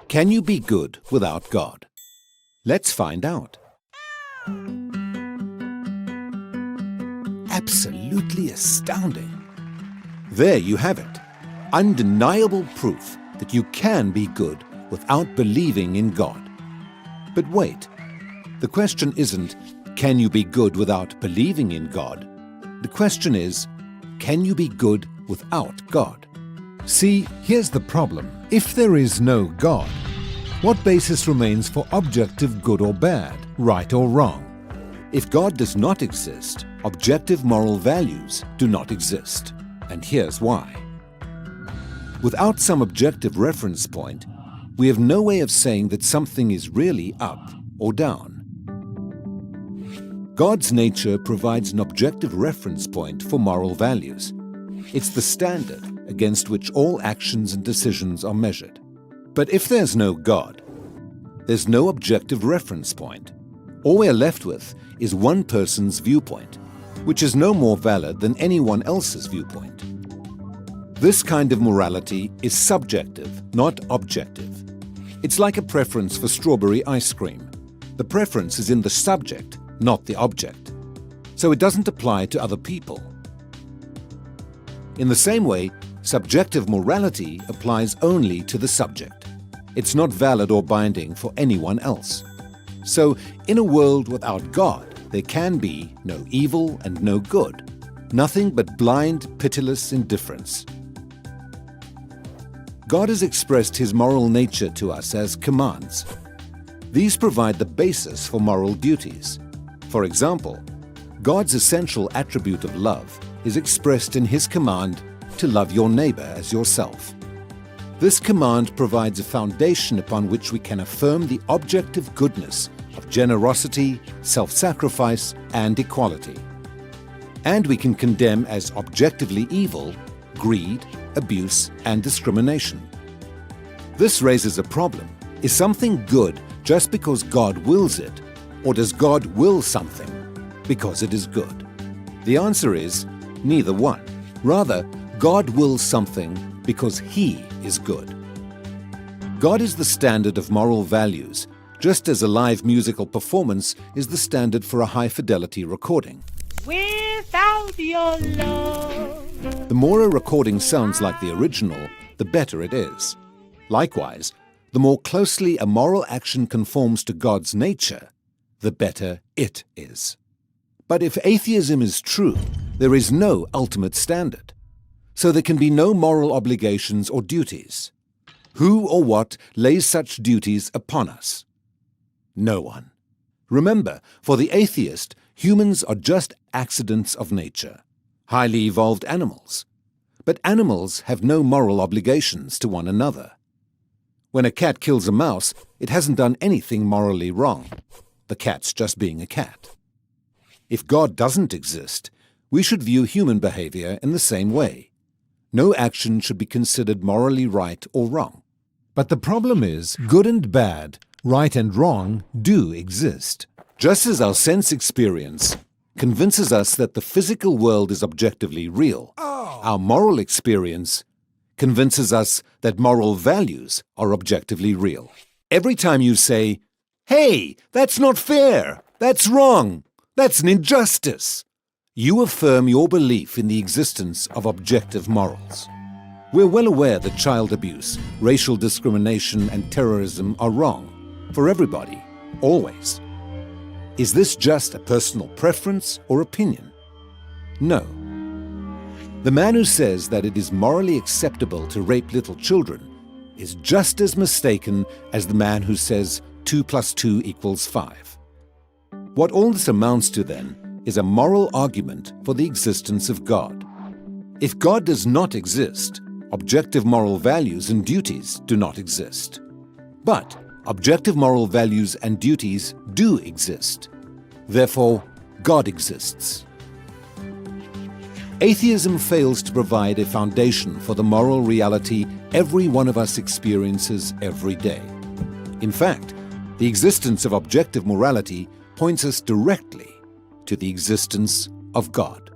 Can you be good without God? Let's find out. Absolutely astounding. There you have it. Undeniable proof that you can be good without believing in God. But wait, the question isn't, can you be good without believing in God? The question is, can you be good without God? See, here's the problem. If there is no God, what basis remains for objective good or bad, right or wrong? If God does not exist, objective moral values do not exist. And here's why. Without some objective reference point, we have no way of saying that something is really up or down. God's nature provides an objective reference point for moral values. It's the standard against which all actions and decisions are measured. But if there's no God, there's no objective reference point. All we're left with is one person's viewpoint, which is no more valid than anyone else's viewpoint. This kind of morality is subjective, not objective. It's like a preference for strawberry ice cream. The preference is in the subject, not the object. So it doesn't apply to other people. In the same way, subjective morality applies only to the subject. It's not valid or binding for anyone else. So, in a world without God, there can be no evil and no good, nothing but blind, pitiless indifference. God has expressed His moral nature to us as commands. These provide the basis for moral duties. For example, God's essential attribute of love is expressed in His command to love your neighbor as yourself. This command provides a foundation upon which we can affirm the objective goodness of generosity, self-sacrifice, and equality. And we can condemn as objectively evil greed, abuse, and discrimination. This raises a problem. Is something good just because God wills it, or does God will something because it is good? The answer is neither one. Rather, God wills something because He is good. God is the standard of moral values, just as a live musical performance is the standard for a high-fidelity recording. Without your love. The more a recording sounds like the original, the better it is. Likewise, the more closely a moral action conforms to God's nature, the better it is. But if atheism is true, there is no ultimate standard. So there can be no moral obligations or duties. Who or what lays such duties upon us? No one. Remember, for the atheist, humans are just accidents of nature, highly evolved animals. But animals have no moral obligations to one another. When a cat kills a mouse, it hasn't done anything morally wrong. The cat's just being a cat. If God doesn't exist, we should view human behavior in the same way. No action should be considered morally right or wrong. But the problem is, good and bad, right and wrong, do exist. Just as our sense experience convinces us that the physical world is objectively real, our moral experience convinces us that moral values are objectively real. Every time you say, "Hey, that's not fair, that's wrong, that's an injustice," you affirm your belief in the existence of objective morals. We're well aware that child abuse, racial discrimination, and terrorism are wrong for everybody, always. Is this just a personal preference or opinion? No. The man who says that it is morally acceptable to rape little children is just as mistaken as the man who says 2 + 2 = 5. What all this amounts to, then, is a moral argument for the existence of God. If God does not exist, objective moral values and duties do not exist. But objective moral values and duties do exist. Therefore, God exists. Atheism fails to provide a foundation for the moral reality every one of us experiences every day. In fact, the existence of objective morality points us directly to the existence of God.